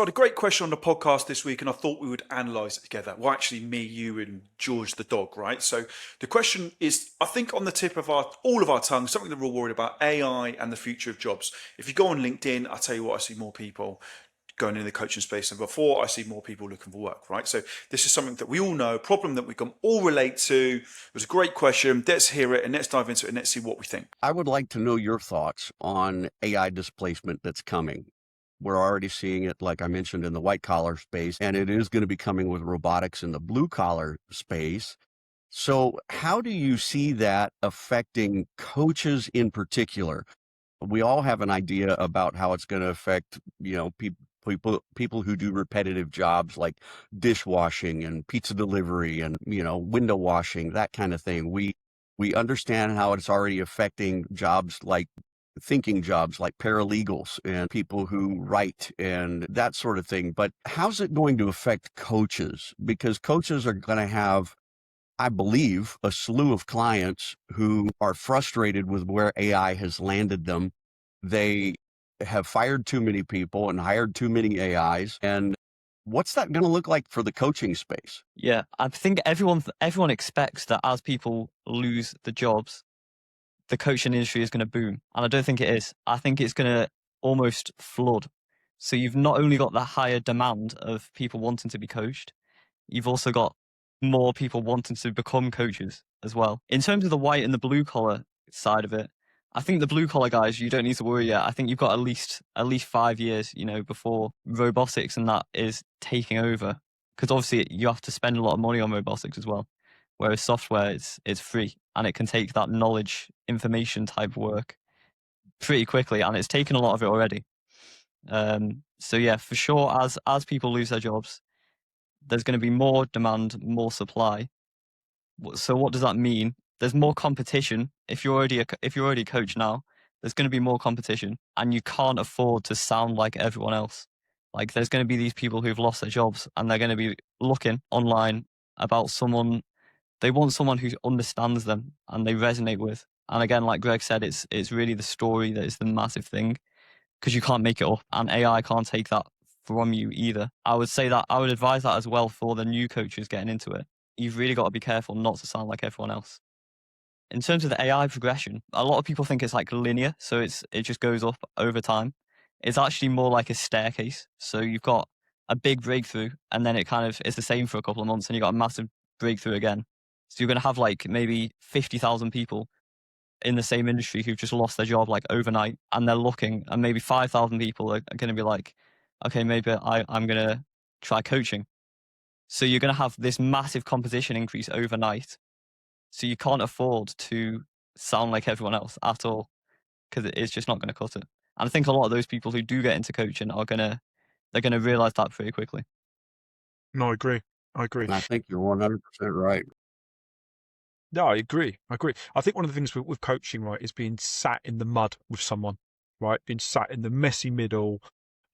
Got a great question on the podcast this week, and I thought we would analyze it together. Well, actually, me, you, and George the dog, right? So the question is, I think, on the tip of all of our tongues, something that we're all worried about: AI and the future of jobs. If you go on LinkedIn, I tell you what, I see more people going in the coaching space than before. I see more people looking for work, right? So this is something that we all know, a problem that we can all relate to. It was a great question. Let's hear it and let's dive into it and let's see what we think. I would like to know your thoughts on AI displacement that's coming. We're already seeing it, like I mentioned, in the white collar space, and it is going to be coming with robotics in the blue collar space. So how do you see that affecting coaches in particular? We all have an idea about how it's going to affect, people who do repetitive jobs like dishwashing and pizza delivery and, window washing, that kind of thing. We understand how it's already affecting jobs like thinking jobs like paralegals and people who write and that sort of thing. But how's it going to affect coaches? Because coaches are going to have, I believe, a slew of clients who are frustrated with where AI has landed them. They have fired too many people and hired too many AIs. And what's that going to look like for the coaching space? Yeah, I think everyone expects that as people lose the jobs, the coaching industry is going to boom. And I don't think it is. I think it's going to almost flood. So you've not only got the higher demand of people wanting to be coached, you've also got more people wanting to become coaches as well. In terms of the white and the blue collar side of it, I think the blue collar guys, you don't need to worry yet. I think you've got at least 5 years, before robotics and that is taking over. Because obviously you have to spend a lot of money on robotics as well. Whereas software it's free and it can take that knowledge, information type work pretty quickly, and it's taken a lot of it already. So yeah, for sure, as people lose their jobs, there's going to be more demand, more supply. So what does that mean? There's more competition. If you're already a coach now, there's going to be more competition, and you can't afford to sound like everyone else. Like there's going to be these people who've lost their jobs, and they're going to be looking online about someone. They want someone who understands them and they resonate with. And again, like Greg said, it's really the story that is the massive thing, because you can't make it up, and AI can't take that from you either. I would advise that as well for the new coaches getting into it. You've really got to be careful not to sound like everyone else. In terms of the AI progression, a lot of people think it's like linear, so it just goes up over time. It's actually more like a staircase. So you've got a big breakthrough, and then it's the same for a couple of months, and you got a massive breakthrough again. So you're going to have like maybe 50,000 people in the same industry who've just lost their job like overnight, and they're looking, and maybe 5,000 people are going to be like, okay, maybe I'm going to try coaching. So you're going to have this massive competition increase overnight. So you can't afford to sound like everyone else at all, because it's just not going to cut it. And I think a lot of those people who do get into coaching they're going to realize that pretty quickly. No, I agree. And I think you're 100% right. No, I agree. I think one of the things with coaching, right, is being sat in the mud with someone, right? Being sat in the messy middle,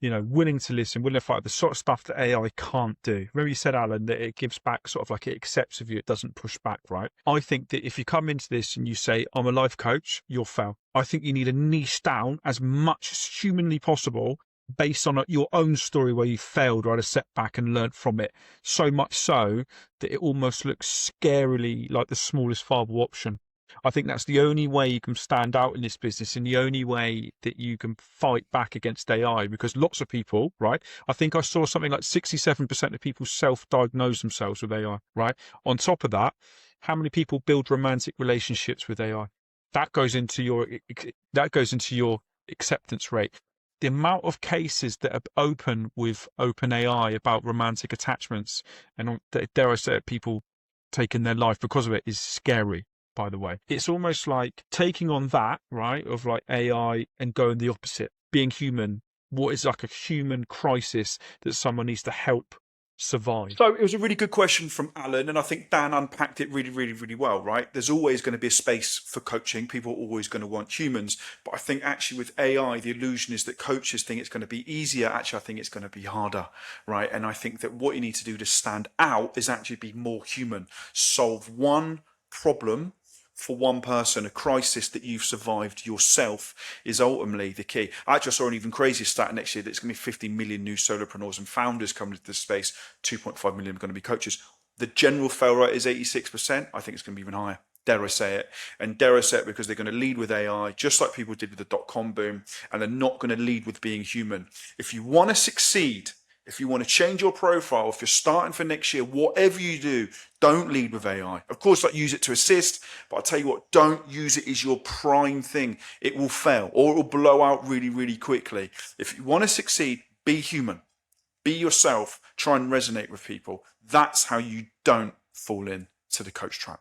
willing to listen, willing to fight, the sort of stuff that AI can't do. Remember you said, Alan, that it gives back, sort of like it accepts of you, it doesn't push back, right? I think that if you come into this and you say, I'm a life coach, you'll fail. I think you need to niche down as much as humanly possible based on your own story where you failed, right, a setback, and learnt from it. So much so that it almost looks scarily like the smallest viable option. I think that's the only way you can stand out in this business, and the only way that you can fight back against AI, because lots of people, right? I think I saw something like 67% of people self-diagnose themselves with AI, right? On top of that, how many people build romantic relationships with AI? That goes into your acceptance rate. The amount of cases that are open with OpenAI about romantic attachments and, dare I say it, people taking their life because of it, is scary, by the way. It's almost like taking on that, right, of like AI and going the opposite, being human. What is like a human crisis that someone needs to help survive? So it was a really good question from Alan, and I think Dan unpacked it really, really, really well, right? There's always going to be a space for coaching. People are always going to want humans. But I think actually with AI, the illusion is that coaches think it's going to be easier. Actually, I think it's going to be harder, right? And I think that what you need to do to stand out is actually be more human. Solve one problem for one person, a crisis that you've survived yourself, is ultimately the key. I just saw an even crazier stat next year that it's going to be 50 million new solopreneurs and founders coming into this space. 2.5 million are going to be coaches. The general fail rate is 86%. I think it's going to be even higher. Dare I say it? And dare I say it because they're going to lead with AI, just like people did with the dot-com boom, and they're not going to lead with being human. If you want to succeed, if you want to change your profile, if you're starting for next year, whatever you do, don't lead with AI. Of course, like, use it to assist, but I'll tell you what, don't use it as your prime thing. It will fail or it will blow out really, really quickly. If you want to succeed, be human, be yourself, try and resonate with people. That's how you don't fall into the coach trap.